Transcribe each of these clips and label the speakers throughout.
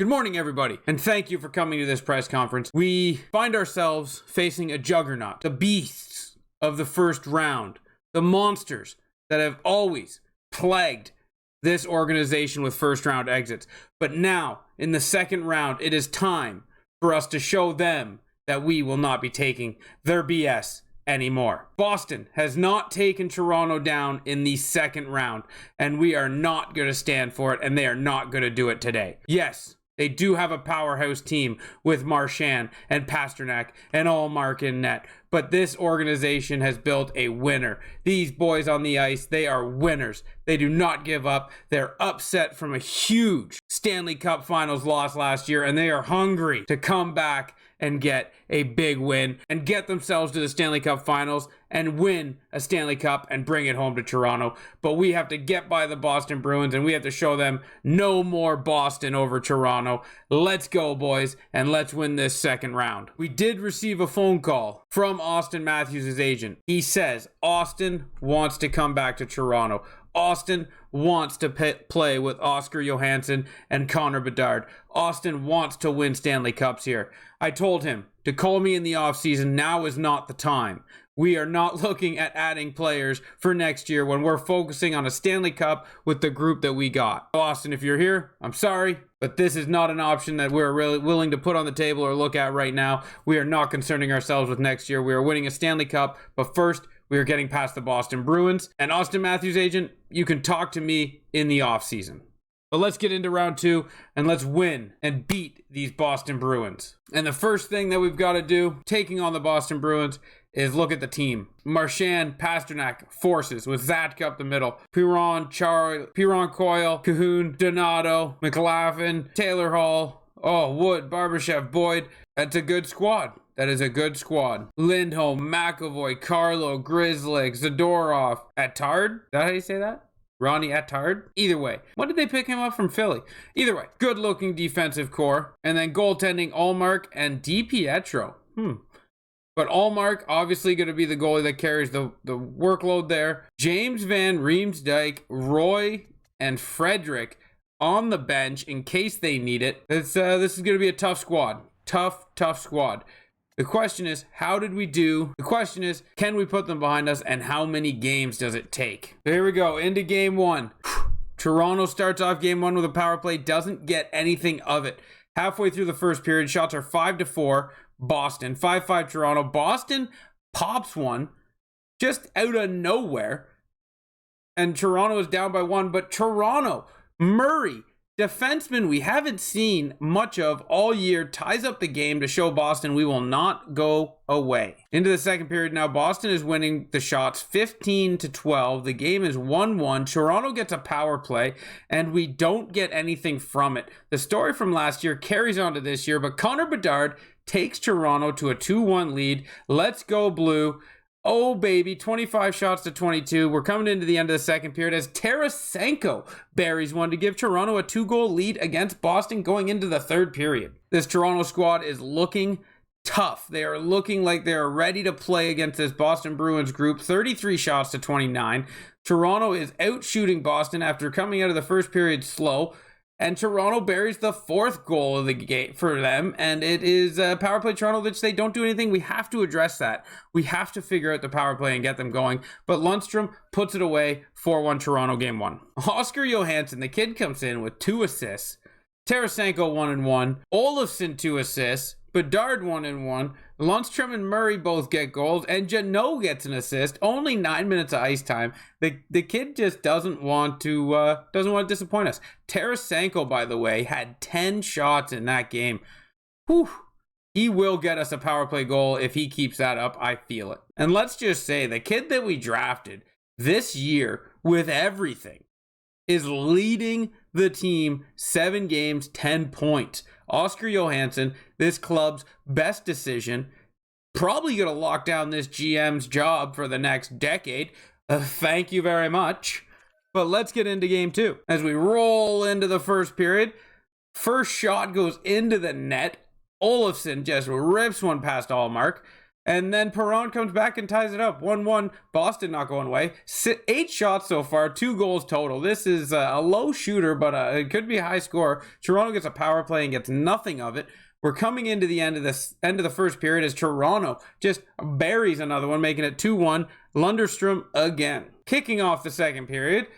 Speaker 1: Good morning, everybody, and thank you for coming to this press conference. We find ourselves facing a juggernaut, the beasts of the first round, the monsters that have always plagued this organization with first round exits. But now, in the second round, it is time for us to show them that we will not be taking their BS anymore. Boston has not taken Toronto down in the second round, and we are not going to stand for it, and they are not going to do it today. Yes, they do have a powerhouse team with Marchand and Pasternak and Allmark in net, but this organization has built a winner. These boys on the ice, they are winners. They do not give up. They're upset from a huge Stanley Cup Finals loss last year, and they are hungry to come back and get a big win and get themselves to the Stanley Cup Finals and win a Stanley Cup and bring it home to Toronto. But we have to get by the Boston Bruins, and we have to show them no more Boston over Toronto. Let's go, boys, and let's win this second round. We did receive a phone call from Austin Matthews' agent. He says Austin wants to come back to Toronto. Austin wants to play with Oscar Johansson and Connor Bedard. Austin wants to win Stanley Cups here. I told him to call me in the offseason. Now is not the time. We are not looking at adding players for next year when we're focusing on a Stanley Cup with the group that we got. Austin, if you're here, I'm sorry, but this is not an option that we're really willing to put on the table or look at right now. We are not concerning ourselves with next year. We are winning a Stanley Cup, but first, we are getting past the Boston Bruins. And Austin Matthews' agent, you can talk to me in the offseason. But let's get into round two and let's win and beat these Boston Bruins. And the first thing that we've got to do, taking on the Boston Bruins, is look at the team. Marchand, Pasternak, forces with Zatka up the middle. Perron, Coyle, Cahoon, Donato, McLaughlin, Taylor Hall, Wood, Barbashev, Boyd. That's a good squad. That is a good squad. Lindholm, McAvoy, Carlo, Grzelcyk, Zadorov, Attard? Is that how you say that? Ronnie Attard? Either way. When did they pick him up from Philly? Either way. Good looking defensive core. And then goaltending, Allmark and DiPietro. But Allmark obviously going to be the goalie that carries the workload there. James Van Riemsdyk, Roy, and Frederick on the bench in case they need it. This is going to be a tough squad. Tough squad. The question is, how did we do? The question is, can we put them behind us, and how many games does it take? Here we go, into game one. Toronto starts off game one with a power play, doesn't get anything of it. Halfway through the first period, shots are 5-4. Boston, 5-5 Toronto. Boston pops one just out of nowhere, and Toronto is down by one, but Toronto, Murray, defenseman we haven't seen much of all year, ties up the game to show Boston we will not go away. Into the second period now, Boston is winning the shots 15-12. The game is 1-1. Toronto gets a power play, and we don't get anything from it. The story from last year carries on to this year, but Connor Bedard takes Toronto to a 2-1 lead. Let's go, Blue. Oh, baby, 25 shots to 22. We're coming into the end of the second period as Tarasenko buries one to give Toronto a 2-goal lead against Boston going into the third period. This Toronto squad is looking tough. They are looking like they are ready to play against this Boston Bruins group. 33 shots to 29. Toronto is out shooting Boston after coming out of the first period slow. And Toronto buries the fourth goal of the game for them. And it is a power play Toronto that they don't do anything. We have to address that. We have to figure out the power play and get them going. But Lundstrom puts it away. 4-1 Toronto game one. Oscar Johansson, the kid, comes in with 2 assists. Tarasenko 1-1. Olofsson 2 assists. Bedard 1-1. Lundstrom and Murray both get goals, and Jeannot gets an assist. Only 9 minutes of ice time. The kid just doesn't want to disappoint us. Tarasenko, by the way, had 10 shots in that game. Whew. He will get us a power play goal if he keeps that up. I feel it. And let's just say the kid that we drafted this year with everything is leading the team 7 games, 10 points. Oscar Johansson, this club's best decision, probably going to lock down this GM's job for the next decade. Thank you very much. But let's get into game two. As we roll into the first period, first shot goes into the net. Olofsson just rips one past Allmark. And then Perron comes back and ties it up. 1-1. Boston not going away. 8 shots so far, 2 goals total. This is a low shooter, but it could be a high score. Toronto gets a power play and gets nothing of it. We're coming into the end of the first period as Toronto just buries another one, making it 2-1. Lundstrom again. Kicking off the second period.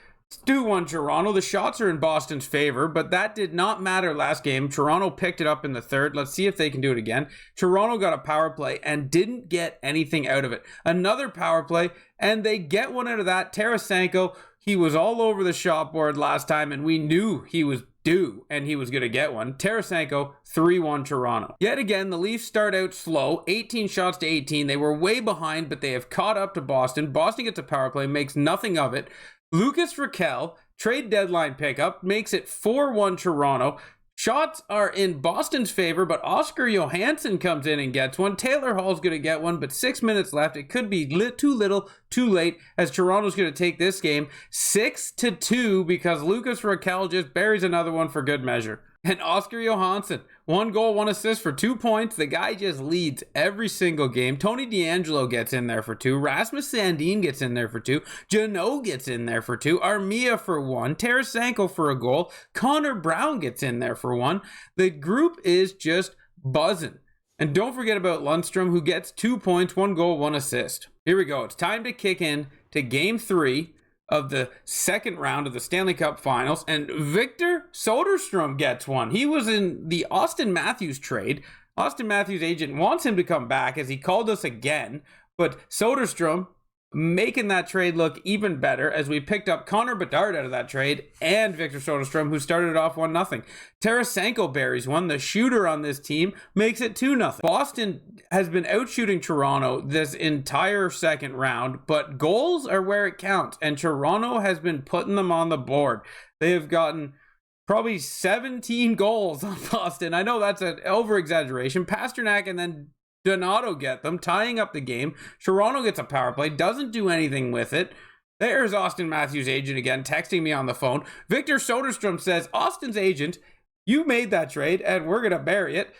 Speaker 1: 2-1 Toronto. The shots are in Boston's favor, but that did not matter last game. Toronto picked it up in the third. Let's see if they can do it again. Toronto got a power play and didn't get anything out of it. Another power play, and they get one out of that. Tarasenko, he was all over the shot board last time, and we knew he was due and he was going to get one. Tarasenko, 3-1 Toronto. Yet again, the Leafs start out slow, 18 shots to 18. They were way behind, but they have caught up to Boston. Boston gets a power play, makes nothing of it. Lucas Raquel, trade deadline pickup, makes it 4-1 Toronto. Shots are in Boston's favor, but Oscar Johansson comes in and gets one. Taylor Hall's going to get one, but 6 minutes left. It could be too little, too late, as Toronto's going to take this game 6-2 because Lucas Raquel just buries another one for good measure. And Oscar Johansson, 1 goal, 1 assist for 2 points. The guy just leads every single game. Tony DeAngelo gets in there for 2. Rasmus Sandin gets in there for 2. Janot gets in there for 2. Armia for 1. Tarasenko for a goal. Connor Brown gets in there for 1. The group is just buzzing. And don't forget about Lundstrom, who gets 2 points, 1 goal, 1 assist. Here we go. It's time to kick in to Game 3 of the second round of the Stanley Cup Finals, and Victor Soderstrom gets one. He was in the Austin Matthews trade. Austin Matthews' agent wants him to come back as he called us again, but Soderstrom making that trade look even better as we picked up Connor Bedard out of that trade and Victor Soderstrom, who started it off 1-0. Tarasenko buries one. The shooter on this team makes it 2-0. Boston has been outshooting Toronto this entire second round, but goals are where it counts, and Toronto has been putting them on the board. They have gotten probably 17 goals on Boston. I know that's an over-exaggeration. Pasternak and then Donato get them, tying up the game. Toronto gets a power play, doesn't do anything with it. There's Austin Matthews' agent again, texting me on the phone. Victor Soderstrom says, Austin's agent, you made that trade, and we're going to bury it.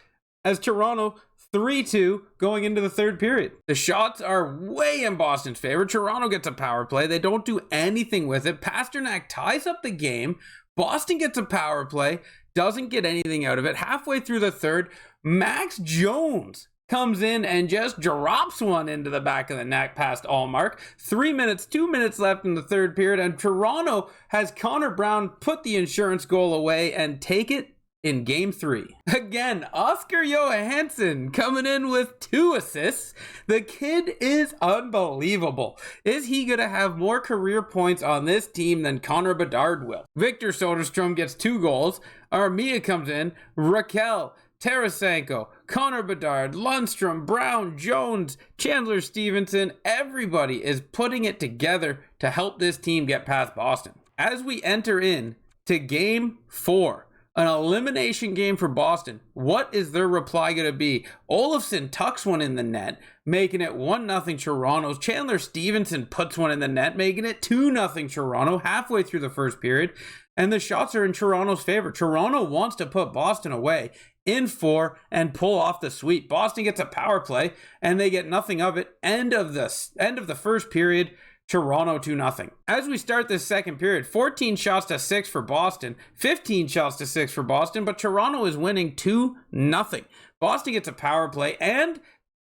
Speaker 1: As Toronto 3-2 going into the third period. The shots are way in Boston's favor. Toronto gets a power play. They don't do anything with it. Pasternak ties up the game. Boston gets a power play, doesn't get anything out of it. Halfway through the third, Max Jones comes in and just drops one into the back of the net past Allmark. 2 minutes left in the third period, and Toronto has Connor Brown put the insurance goal away and take it in Game 3. Again, Oscar Johansson coming in with 2 assists. The kid is unbelievable. Is he going to have more career points on this team than Connor Bedard will? Victor Soderstrom gets 2 goals. Armia comes in. Raquel, Tarasenko, Connor Bedard, Lundstrom, Brown, Jones, Chandler Stevenson, everybody is putting it together to help this team get past Boston. As we enter in to Game 4, an elimination game for Boston, what is their reply going to be? Olofsson tucks one in the net, making it 1-0 Toronto. Chandler Stevenson puts one in the net, making it 2-0 Toronto halfway through the first period. And the shots are in Toronto's favor. Toronto wants to put Boston away in 4 and pull off the sweep. Boston gets a power play and they get nothing of it. End of the first period, Toronto 2-0. As we start this second period, 14 shots to 6 for Boston, 15 shots to 6 for Boston, but Toronto is winning 2-0. Boston gets a power play and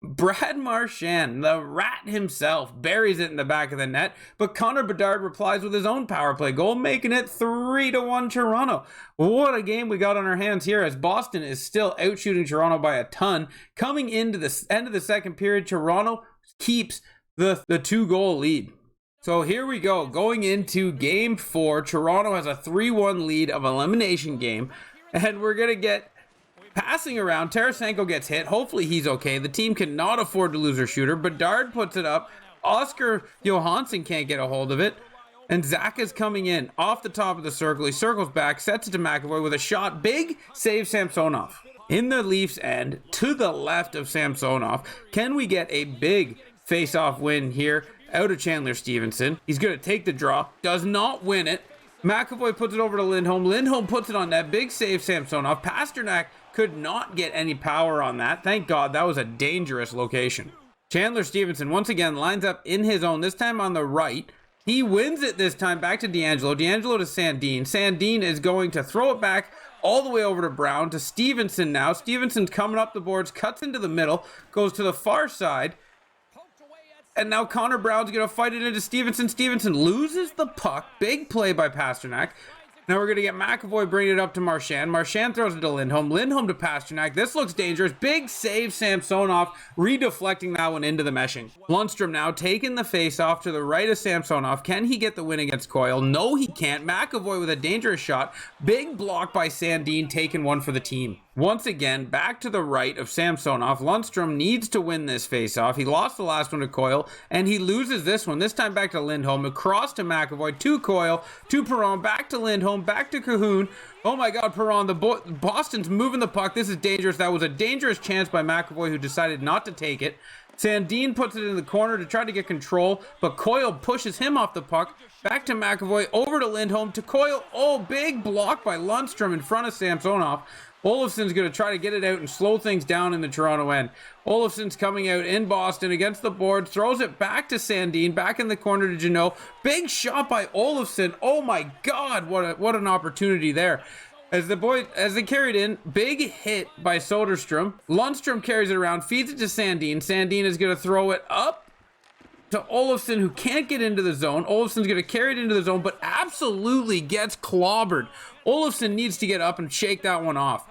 Speaker 1: Brad Marchand, the rat himself, buries it in the back of the net, but Connor Bedard replies with his own power play goal, making it 3-1 Toronto. What a game we got on our hands here, as Boston is still outshooting Toronto by a ton. Coming into the end of the second period, Toronto keeps the 2-goal lead. So here we go, going into Game 4. Toronto has a 3-1 lead of elimination game, and we're going to get passing around. Tarasenko gets hit. Hopefully he's okay. The team cannot afford to lose their shooter. Bedard puts it up. Oscar Johansson can't get a hold of it. And Zach is coming in off the top of the circle. He circles back, sets it to McAvoy with a shot. Big save Samsonov. In the Leafs' end, to the left of Samsonov. Can we get a big face-off win here out of Chandler Stevenson? He's going to take the draw. Does not win it. McAvoy puts it over to Lindholm. Lindholm puts it on net. Big save Samsonov. Pasternak could not get any power on that. Thank God, that was a dangerous location. Chandler Stevenson once again lines up in his own, this time on the right. He wins it this time back to D'Angelo. D'Angelo to Sandin. Sandin is going to throw it back all the way over to Brown, to Stevenson now. Stevenson's coming up the boards, cuts into the middle, goes to the far side. And now Connor Brown's going to fight it into Stevenson. Stevenson loses the puck. Big play by Pasternak. Now we're going to get McAvoy bringing it up to Marchand. Marchand throws it to Lindholm. Lindholm to Pasternak. This looks dangerous. Big save, Samsonov, redeflecting that one into the meshing. Lundstrom now taking the face-off to the right of Samsonov. Can he get the win against Coyle? No, he can't. McAvoy with a dangerous shot. Big block by Sandin, taking one for the team. Once again, back to the right of Samsonov. Lundstrom needs to win this face-off. He lost the last one to Coyle, and he loses this one. This time back to Lindholm. Across to McAvoy, to Coyle, to Perron, back to Lindholm, back to Cahoon. Oh my God, Perron, Boston's moving the puck. This is dangerous. That was a dangerous chance by McAvoy, who decided not to take it. Sandin puts it in the corner to try to get control, but Coyle pushes him off the puck. Back to McAvoy, over to Lindholm, to Coyle. Oh, big block by Lundstrom in front of Samsonov. Olofsson's going to try to get it out and slow things down in the Toronto end. Olofsson's coming out in Boston against the board, throws it back to Sandin, back in the corner to Jeannot. Big shot by Olofsson. Oh my God, what an opportunity there. As they carried in, big hit by Soderstrom. Lundstrom carries it around, feeds it to Sandin. Sandin is going to throw it up to Olofsson, who can't get into the zone. Olofsson's going to carry it into the zone, but absolutely gets clobbered. Olofsson needs to get up and shake that one off.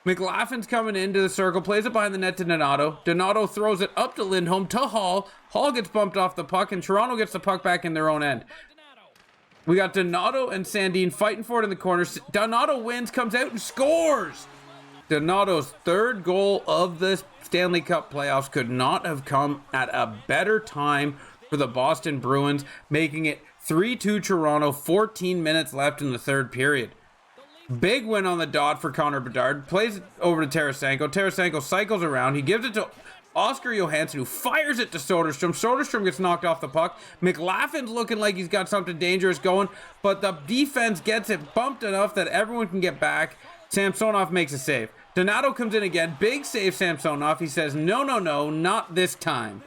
Speaker 1: McLaughlin's coming into the circle, plays it behind the net to Donato. Donato throws it up to Lindholm, to Hall. Hall gets bumped off the puck, and Toronto gets the puck back in their own end. We got Donato and Sandin fighting for it in the corner. Donato wins, comes out and scores. Donato's third goal of the Stanley Cup playoffs could not have come at a better time for the Boston Bruins, making it 3-2 Toronto, 14 minutes left in the third period. Big win on the dot for Connor Bedard. Plays it over to Tarasenko. Tarasenko cycles around. He gives it to Oscar Johansson, who fires it to Soderstrom. Soderstrom gets knocked off the puck. McLaughlin's looking like he's got something dangerous going, but the defense gets it bumped enough that everyone can get back. Samsonov makes a save. Donato comes in again. Big save, Samsonov. He says, no, not this time.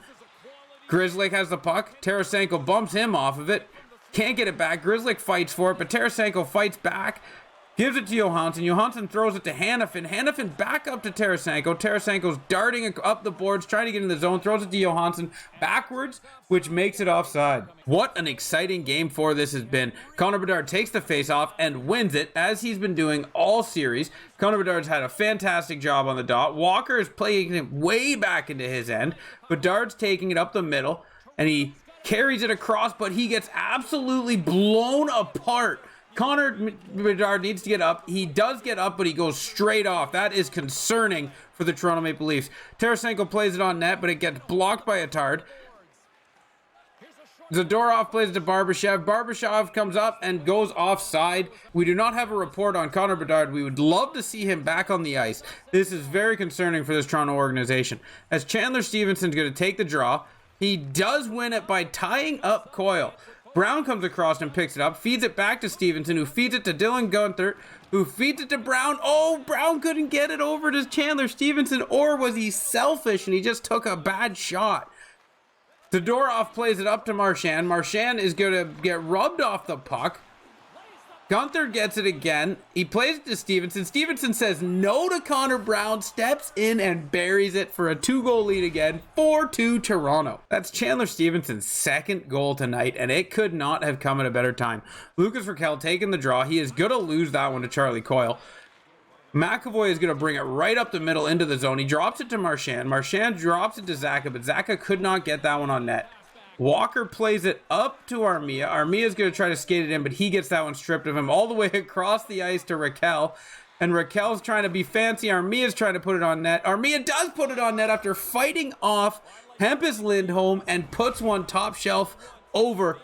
Speaker 1: Grzelcyk has the puck. Tarasenko bumps him off of it. Can't get it back. Grzelcyk fights for it, but Tarasenko fights back. Gives it to Johansson. Johansson throws it to Hanifin. Hanifin back up to Tarasenko. Tarasenko's darting up the boards, trying to get in the zone. Throws it to Johansson backwards, which makes it offside. What an exciting game 4 this has been. Connor Bedard takes the face-off and wins it, as he's been doing all series. Connor Bedard's had a fantastic job on the dot. Walker is playing it way back into his end. Bedard's taking it up the middle, and he carries it across, but he gets absolutely blown apart. Connor Bedard needs to get up. He does get up, but he goes straight off. That is concerning for the Toronto Maple Leafs. Tarasenko plays it on net, but it gets blocked by Attard. Zadorov plays it to Barbashev. Barbashev comes up and goes offside. We do not have a report on Connor Bedard. We would love to see him back on the ice. This is very concerning for this Toronto organization. As Chandler Stevenson's going to take the draw, he does win it by tying up Coyle. Brown comes across and picks it up, feeds it back to Stevenson, who feeds it to Dylan Guenther, who feeds it to Brown. Oh, Brown couldn't get it over to Chandler Stevenson, or was he selfish and he just took a bad shot? Zadorov plays it up to Marchand. Marchand is going to get rubbed off the puck. Guenther gets it again. He plays it to Stevenson. Stevenson says no to Connor Brown, steps in and buries it for a 2-goal lead again, 4-2 Toronto. That's Chandler Stevenson's second goal tonight, and it could not have come at a better time. Lucas Raquel taking the draw. He is going to lose that one to Charlie Coyle. McAvoy is going to bring it right up the middle into the zone. He drops it to Marchand. Marchand drops it to Zacha, but Zacha could not get that one on net. Walker plays it up to Armia. Armia's going to try to skate it in, but he gets that one stripped of him all the way across the ice to Raquel. And Raquel's trying to be fancy. Armia's trying to put it on net. Armia does put it on net after fighting off Hampus Lindholm and puts one top shelf over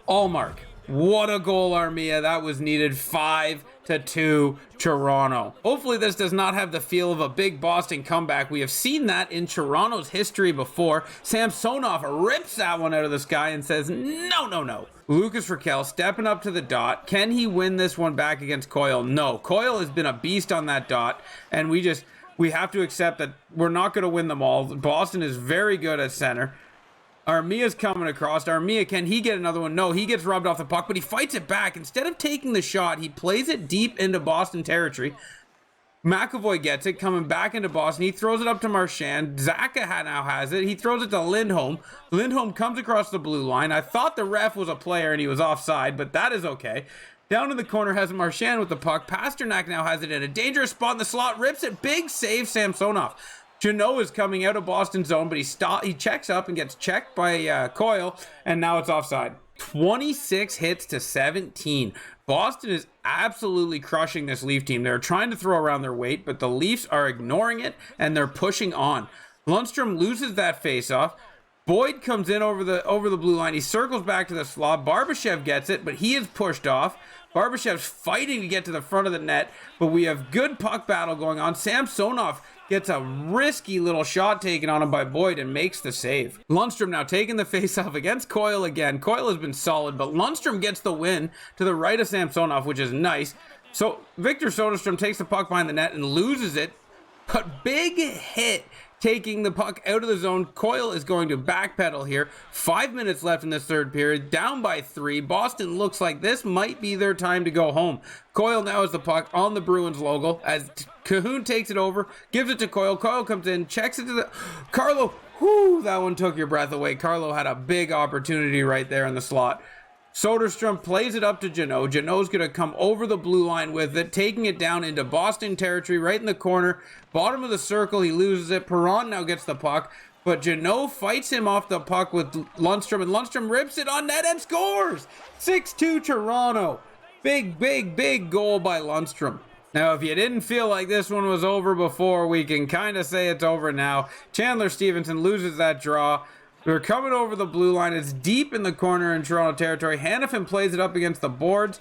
Speaker 1: Allmark. What a goal, Armia. That was needed. 5-2 Toronto. Hopefully this does not have the feel of a big Boston comeback. We have seen that in Toronto's history before. Samsonov rips that one out of the sky and says, no. Lucas Raquel stepping up to the dot. Can he win this one back against Coyle? No. Coyle has been a beast on that dot, and we we have to accept that we're not going to win them all. Boston is very good at center. Armia's coming across. Armia, can he get another one? No, he gets rubbed off the puck, but he fights it back. Instead of taking the shot, he plays it deep into Boston territory. McAvoy gets it, coming back into Boston. He throws it up to Marchand. Zacha now has it. He throws it to Lindholm. Lindholm comes across the blue line. I thought the ref was a player and he was offside, but that is okay. Down in the corner has Marchand with the puck. Pasternak now has it in a dangerous spot in the slot. Rips it. Big save, Samsonov. Jeannot is coming out of Boston zone, but he checks up and gets checked by Coyle, and now it's offside. 26 hits to 17. Boston is absolutely crushing this Leaf team. They're trying to throw around their weight, but the Leafs are ignoring it, and they're pushing on. Lundstrom loses that faceoff. Boyd comes in over the blue line. He circles back to the slot. Barbashev gets it, but he is pushed off. Barbashev's fighting to get to the front of the net, but we have good puck battle going on. Samsonov gets a risky little shot taken on him by Boyd and makes the save. Lundstrom now taking the faceoff against Coyle again. Coyle has been solid, but Lundstrom gets the win to the right of Samsonov, which is nice. So Victor Soderstrom takes the puck behind the net and loses it, but big hit taking the puck out of the zone. Coyle is going to backpedal here. 5 minutes left in this third period, down by 3. Boston looks like this might be their time to go home. Coyle now has the puck on the Bruins logo as Cahoon takes it over, gives it to Coyle. Coyle comes in, checks it to the Carlo. Whoo, that one took your breath away. Carlo had a big opportunity right there in the slot. Soderstrom plays it up to Jeannot. Jeannot's going to come over the blue line with it, taking it down into Boston territory, right in the corner. Bottom of the circle, he loses it. Perron now gets the puck, but Jeannot fights him off the puck with Lundstrom, and Lundstrom rips it on net and scores! 6-2 Toronto. Big goal by Lundstrom. Now, if you didn't feel like this one was over before, we can kind of say it's over now. Chandler Stevenson loses that draw. We're coming over the blue line. It's deep in the corner in Toronto territory. Hanifin plays it up against the boards.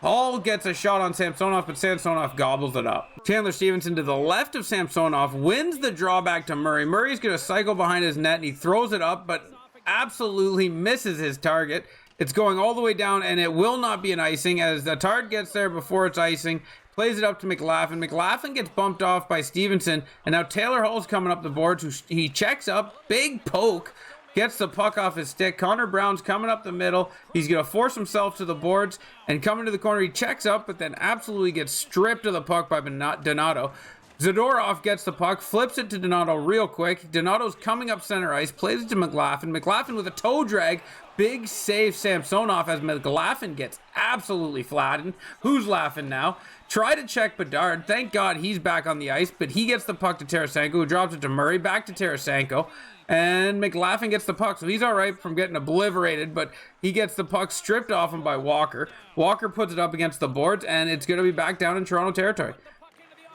Speaker 1: Hall gets a shot on Samsonov, but Samsonov gobbles it up. Chandler Stevenson to the left of Samsonov wins the draw back to Murray. Murray's going to cycle behind his net, and he throws it up, but absolutely misses his target. It's going all the way down, and it will not be an icing as the Tard gets there before it's icing. Plays it up to McLaughlin. McLaughlin gets bumped off by Stevenson, and now Taylor Hall's coming up the boards. He checks up, big poke, gets the puck off his stick. Connor Brown's coming up the middle. He's going to force himself to the boards and coming to the corner. He checks up, but then absolutely gets stripped of the puck by Donato. Zadorov gets the puck, flips it to Donato real quick. Donato's coming up center ice, plays it to McLaughlin. McLaughlin with a toe drag. Big save Samsonov as McLaughlin gets absolutely flattened. Who's laughing now? Try to check Bedard. Thank God he's back on the ice, but he gets the puck to Tarasenko, who drops it to Murray, back to Tarasenko, and McLaughlin gets the puck, so he's all right from getting obliterated, but he gets the puck stripped off him by Walker. Walker puts it up against the boards, and it's going to be back down in Toronto territory.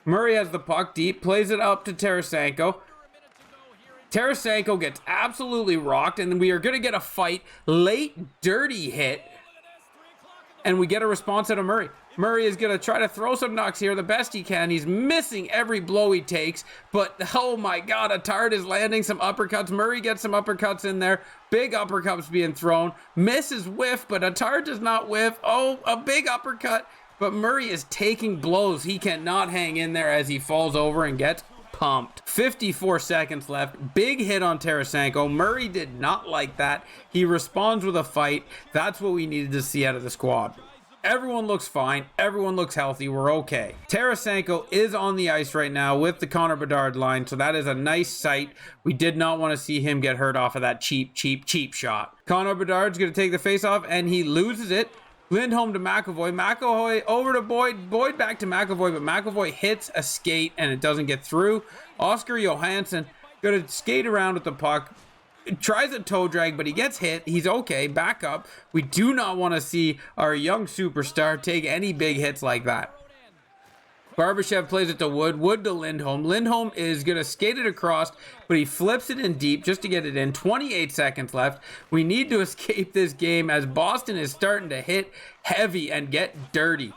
Speaker 1: Murray has the puck deep, plays it up to Tarasenko. Tarasenko gets absolutely rocked, and we are going to get a fight. Late, dirty hit, and we get a response out of Murray. Murray is going to try to throw some knocks here the best he can. He's missing every blow he takes, but oh my God, Attard is landing some uppercuts. Murray gets some uppercuts in there. Big uppercuts being thrown. Misses whiff, but Attard does not whiff. Oh, a big uppercut, but Murray is taking blows. He cannot hang in there as he falls over and gets pumped. 54 seconds left. Big hit on Tarasenko. Murray did not like that. He responds with a fight. That's what we needed to see out of the squad. Everyone looks fine. Everyone looks healthy. We're okay. Tarasenko is on the ice right now with the Connor Bedard line, so that is a nice sight. We did not want to see him get hurt off of that cheap shot. Connor Bedard's going to take the face-off, and he loses it. Lindholm to McAvoy. McAvoy over to Boyd. Boyd back to McAvoy, but McAvoy hits a skate, and it doesn't get through. Oscar Johansson going to skate around with the puck. Tries a toe drag, but he gets hit. He's okay. Back up. We do not want to see our young superstar take any big hits like that. Barbashev plays it to Wood. Wood to Lindholm. Lindholm is going to skate it across, but he flips it in deep just to get it in. 28 seconds left. We need to escape this game as Boston is starting to hit heavy and get dirty.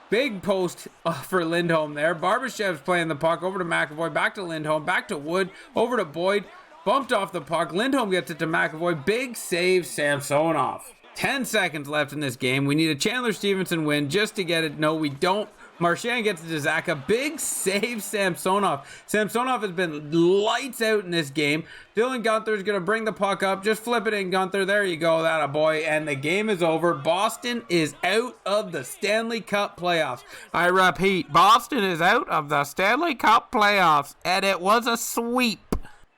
Speaker 1: Big post for Lindholm there. Barbashev's playing the puck over to McAvoy. Back to Lindholm. Back to Wood. Over to Boyd. Bumped off the puck. Lindholm gets it to McAvoy. Big save, Samsonov. 10 seconds left in this game. We need a Chandler Stevenson win just to get it. No, we don't. Marchand gets it to Zacha. Big save, Samsonov. Samsonov has been lights out in this game. Dylan Guenther's going to bring the puck up. Just flip it in, Guenther. There you go. That a boy. And the game is over. Boston is out of the Stanley Cup playoffs. I repeat, Boston is out of the Stanley Cup playoffs. And it was a sweep.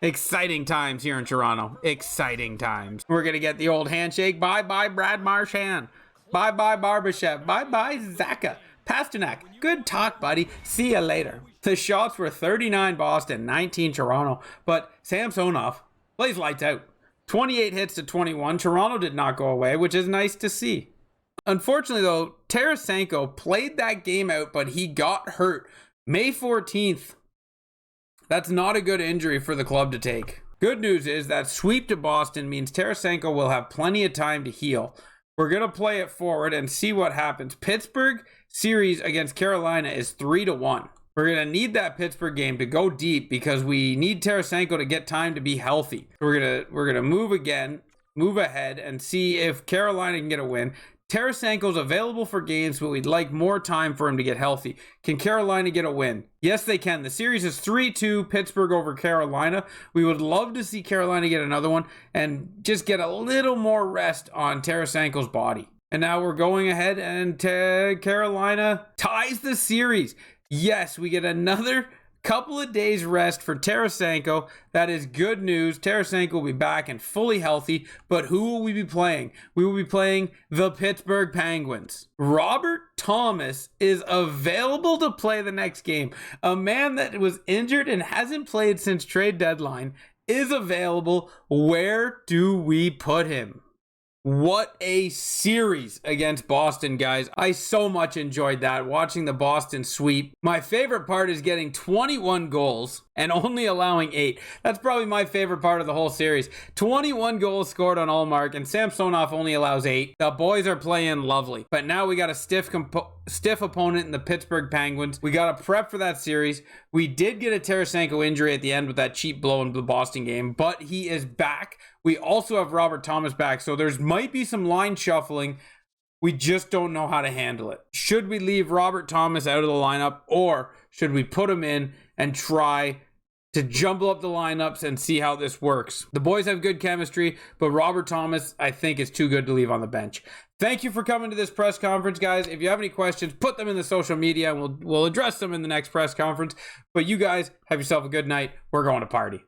Speaker 1: Exciting times here in Toronto. Exciting times. We're going to get the old handshake. Bye-bye, Brad Marchand. Bye-bye, Barbashev. Bye-bye, Zacha. Pasternak, good talk, buddy. See you later. The shots were 39 Boston, 19 Toronto, but Samsonov plays lights out. 28 hits to 21. Toronto did not go away, which is nice to see. Unfortunately, though, Tarasenko played that game out, but he got hurt. May 14th. That's not a good injury for the club to take. Good news is that sweep to Boston means Tarasenko will have plenty of time to heal. We're going to play it forward and see what happens. Pittsburgh series against Carolina is 3-1. We're going to need that Pittsburgh game to go deep because we need Tarasenko to get time to be healthy. We're going to move ahead and see if Carolina can get a win. Tarasenko's available for games, but we'd like more time for him to get healthy. Can Carolina get a win? Yes, they can. The series is 3-2 Pittsburgh over Carolina. We would love to see Carolina get another one and just get a little more rest on Tarasenko's body. And now we're going ahead and Carolina ties the series. Yes, we get another couple of days rest for Tarasenko. That is good news. Tarasenko will be back and fully healthy, but who will we be playing? We will be playing the Pittsburgh Penguins. Robert Thomas is available to play the next game. A man that was injured and hasn't played since trade deadline is available. Where do we put him? What a series against Boston, guys. I so much enjoyed that, watching the Boston sweep. My favorite part is getting 21 goals and only allowing 8. That's probably my favorite part of the whole series. 21 goals scored on Allmark, and Samsonov only allows 8. The boys are playing lovely. But now we got a stiff opponent in the Pittsburgh Penguins. We got to prep for that series. We did get a Tarasenko injury at the end with that cheap blow in the Boston game, but he is back. We also have Robert Thomas back, so there might be some line shuffling. We just don't know how to handle it. Should we leave Robert Thomas out of the lineup, or should we put him in and try to jumble up the lineups and see how this works? The boys have good chemistry, but Robert Thomas, I think, is too good to leave on the bench. Thank you for coming to this press conference, guys. If you have any questions, put them in the social media, and we'll address them in the next press conference. But you guys, have yourself a good night. We're going to party.